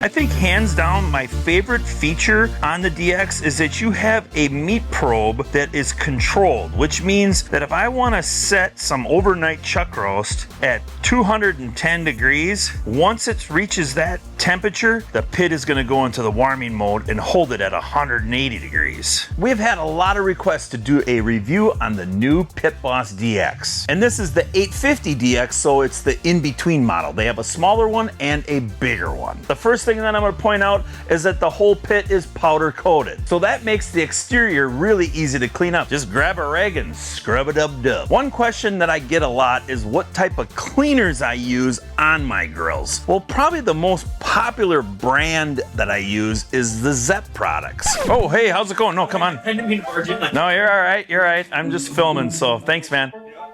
I think hands down my favorite feature on the DX is that you have a meat probe that is controlled, which means that if I want to set some overnight chuck roast at 210 degrees, once it reaches that temperature, the pit is going to go into the warming mode and hold it at 180 degrees. We've had a lot of requests to do a review on the new Pit Boss DX. And this is the 850 DX, so it's the in-between model. They have a smaller one and a bigger one. The first thing that I'm going to point out is that the whole pit is powder coated. So that makes the exterior really easy to clean up. Just grab a rag and scrub it up dub. One question that I get a lot is what type of cleaners I use on my grills. Well, probably the most popular brand that I use is the Zepp products. Oh, hey, how's it going? No, come on. I didn't mean to barge in. No, you're all right. You're all right. I'm just filming, so thanks, man.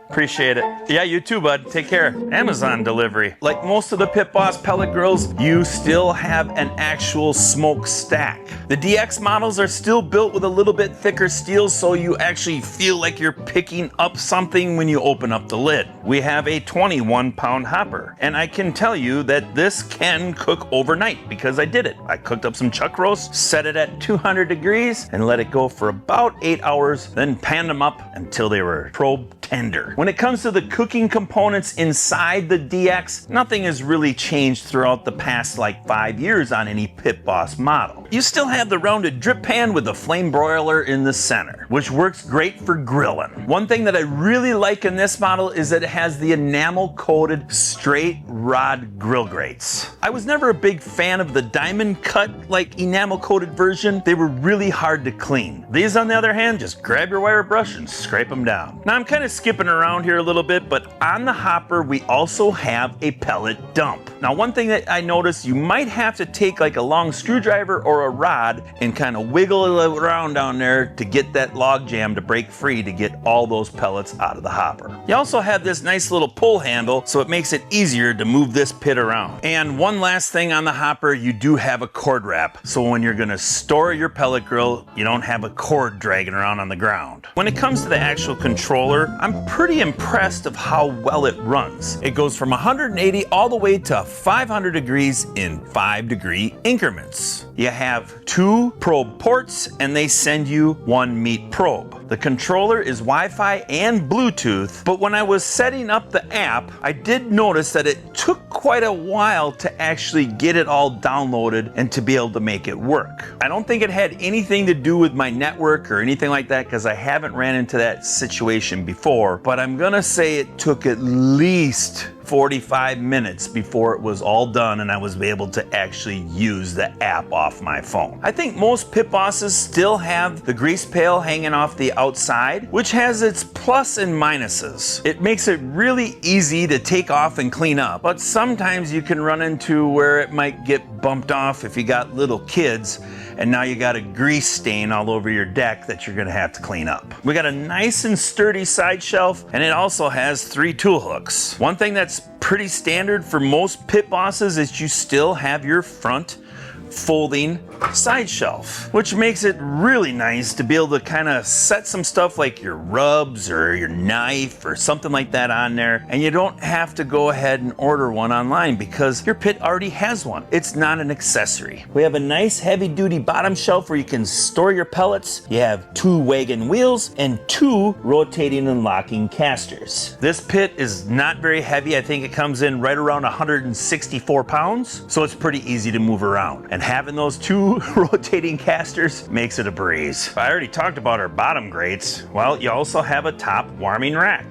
Appreciate it. Yeah, you too, bud. Take care. Amazon delivery. Like most of the Pit Boss pellet grills, you still have an actual smoke stack. The DX models are still built with a little bit thicker steel, so you actually feel like you're picking up something when you open up the lid. We have a 21-pound hopper, and I can tell you that this can cook overnight because I did it. I cooked up some chuck roasts, set it at 200 degrees, and let it go for about 8 hours, then panned them up until they were probe tender. When it comes to the cooking components inside the DX, nothing has really changed throughout the past like 5 years on any Pit Boss model. You still have the rounded drip pan with the flame broiler in the center, which works great for grilling. One thing that I really like in this model is that it has the enamel coated straight rod grill grates. I was never a big fan of the diamond cut like enamel coated version. They were really hard to clean. These on the other hand, just grab your wire brush and scrape them down. Now I'm kind of skipping around here a little bit, but on the hopper we also have a pellet dump. Now one thing that I noticed, you might have to take like a long screwdriver or a rod and kind of wiggle it around down there to get that log jam to break free to get all those pellets out of the hopper. You also have this nice little pull handle, so it makes it easier to move this pit around. And one last thing on the hopper, you do have a cord wrap, so when you're gonna store your pellet grill, you don't have a cord dragging around on the ground. When it comes to the actual controller, I'm pretty impressed of how well it runs. It goes from 180 all the way to 500 degrees in 5-degree increments. You have 2 probe ports and they send you 1 meat probe. The controller is Wi-Fi and Bluetooth, but when I was setting up the app, I did notice that it took quite a while to actually get it all downloaded and to be able to make it work. I don't think it had anything to do with my network or anything like that because I haven't ran into that situation before, but I'm gonna say it took at least 45 minutes before it was all done and I was able to actually use the app off my phone. I think most Pit Bosses still have the grease pail hanging off the outside, which has its plus and minuses. It makes it really easy to take off and clean up, but sometimes you can run into where it might get bumped off if you got little kids and now you got a grease stain all over your deck that you're gonna have to clean up. We got a nice and sturdy side shelf, and it also has 3 tool hooks. One thing that's pretty standard for most Pit Bosses is you still have your front folding side shelf, which makes it really nice to be able to kind of set some stuff like your rubs or your knife or something like that on there, and you don't have to go ahead and order one online because your pit already has one. It's not an accessory. We have a nice heavy duty bottom shelf where you can store your pellets. You have 2 wagon wheels and 2 rotating and locking casters. This pit is not very heavy. I think it comes in right around 164 pounds, so it's pretty easy to move around. And having those 2 rotating casters makes it a breeze. I already talked about our bottom grates. Well, you also have a top warming rack.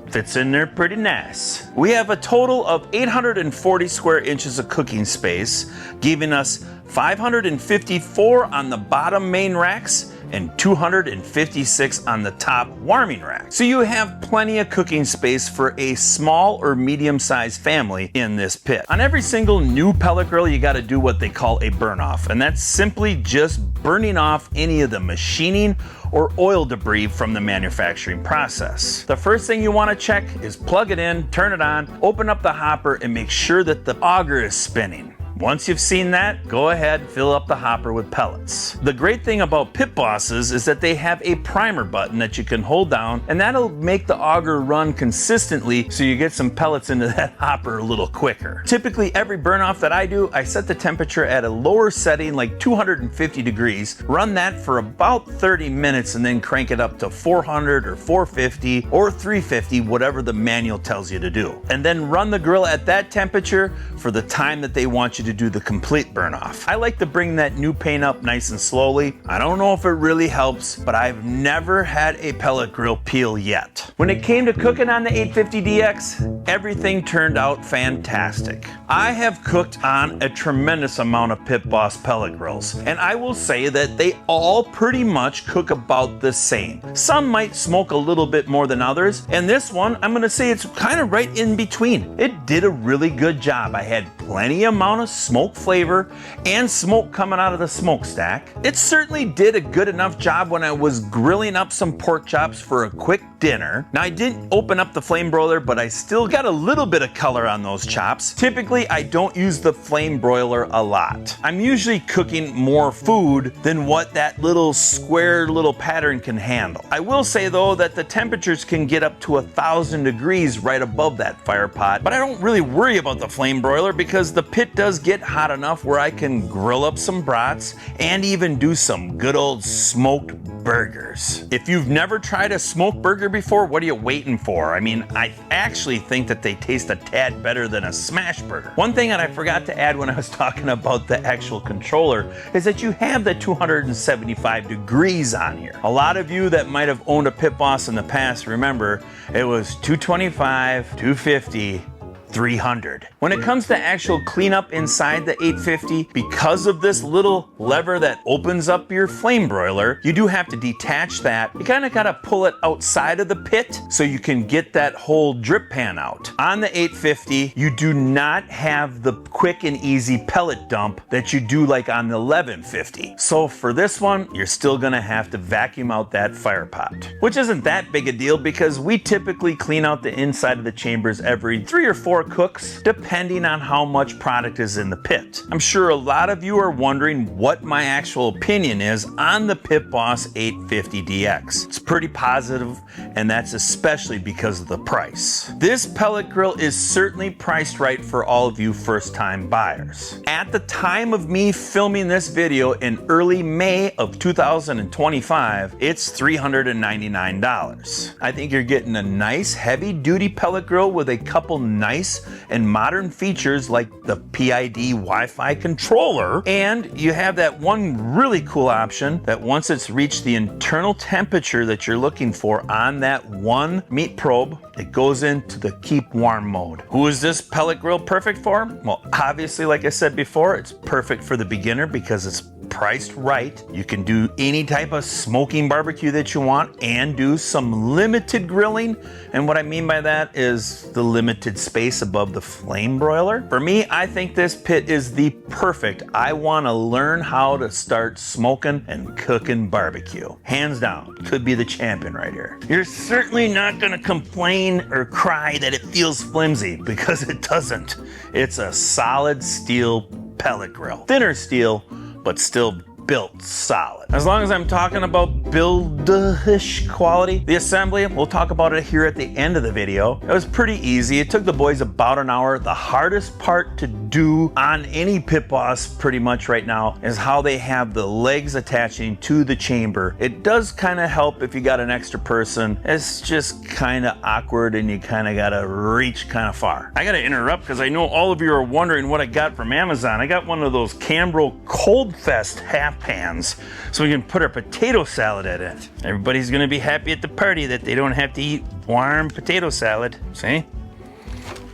Fits in there pretty nice. We have a total of 840 square inches of cooking space, giving us 554 on the bottom main racks and 256 on the top warming rack. So you have plenty of cooking space for a small or medium-sized family in this pit. On every single new pellet grill, you gotta do what they call a burn-off, and that's simply just burning off any of the machining or oil debris from the manufacturing process. The first thing you wanna check is plug it in, turn it on, open up the hopper, and make sure that the auger is spinning. Once you've seen that, go ahead, fill up the hopper with pellets. The great thing about Pit Bosses is that they have a primer button that you can hold down, and that'll make the auger run consistently so you get some pellets into that hopper a little quicker. Typically, every burn off that I do, I set the temperature at a lower setting, like 250 degrees, run that for about 30 minutes, and then crank it up to 400 or 450 or 350, whatever the manual tells you to do. And then run the grill at that temperature for the time that they want you to do the complete burn off. I like to bring that new paint up nice and slowly. I don't know if it really helps, but I've never had a pellet grill peel yet. When it came to cooking on the 850DX, everything turned out fantastic. I have cooked on a tremendous amount of Pit Boss pellet grills, and I will say that they all pretty much cook about the same. Some might smoke a little bit more than others, and this one, I'm gonna say it's kind of right in between. It did a really good job. I had plenty amount of smoke flavor and smoke coming out of the smokestack. It certainly did a good enough job when I was grilling up some pork chops for a quick dinner. Now, I didn't open up the flame broiler, but I still got a little bit of color on those chops. Typically, I don't use the flame broiler a lot. I'm usually cooking more food than what that little square little pattern can handle. I will say though that the temperatures can get up to 1,000 degrees right above that fire pot, but I don't really worry about the flame broiler because the pit does get hot enough where I can grill up some brats and even do some good old smoked burgers. If you've never tried a smoked burger before, what are you waiting for? I mean, I actually think that they taste a tad better than a smash burger. One thing that I forgot to add when I was talking about the actual controller is that you have the 275 degrees on here. A lot of you that might have owned a Pit Boss in the past remember it was 225, 250, 300. When it comes to actual cleanup inside the 850, because of this little lever that opens up your flame broiler, you do have to detach that. You kind of got to pull it outside of the pit so you can get that whole drip pan out. On the 850, you do not have the quick and easy pellet dump that you do like on the 1150. So for this one, you're still gonna have to vacuum out that fire pot, which isn't that big a deal because we typically clean out the inside of the chambers every 3 or 4 cooks, depending on how much product is in the pit. I'm sure a lot of you are wondering what my actual opinion is on the Pit Boss 850DX. It's pretty positive, and that's especially because of the price. This pellet grill is certainly priced right for all of you first-time buyers. At the time of me filming this video in early May of 2025, it's $399. I think you're getting a nice heavy-duty pellet grill with a couple nice and modern features like the PID Wi-Fi controller, and you have that one really cool option that once it's reached the internal temperature that you're looking for on that one meat probe, it goes into the keep warm mode. Who is this pellet grill perfect for? Well, obviously, like I said before, it's perfect for the beginner because it's priced right. You can do any type of smoking barbecue that you want and do some limited grilling. And what I mean by that is the limited space above the flame broiler. For me, I think this pit is the perfect. I want to learn how to start smoking and cooking barbecue. Hands down, could be the champion right here. You're certainly not going to complain or cry that it feels flimsy because it doesn't. It's a solid steel pellet grill. Thinner steel, but still built solid. As long as I'm talking about build-ish quality, the assembly, we'll talk about it here at the end of the video. It was pretty easy. It took the boys about an hour. The hardest part to do on any Pit Boss pretty much right now is how they have the legs attaching to the chamber. It does kind of help if you got an extra person. It's just kind of awkward and you kind of got to reach kind of far. I got to interrupt because I know all of you are wondering what I got from Amazon. I got one of those Cambro Cold Fest half pans so we can put our potato salad in it. Everybody's gonna be happy at the party that they don't have to eat warm potato salad. See?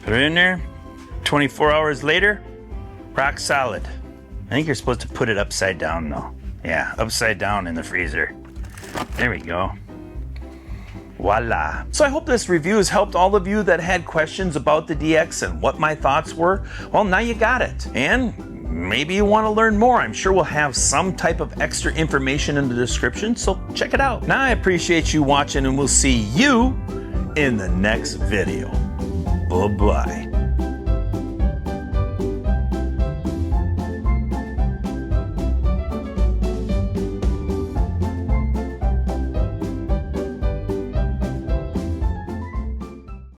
Put it in there. 24 hours later, rock solid. I think you're supposed to put it upside down though. Yeah, upside down in the freezer. There we go. Voila. So I hope this review has helped all of you that had questions about the DX and what my thoughts were. Well, now you got it. And maybe you want to learn more. I'm sure we'll have some type of extra information in the description, so check it out. Now I appreciate you watching and we'll see you in the next video. Bye-bye.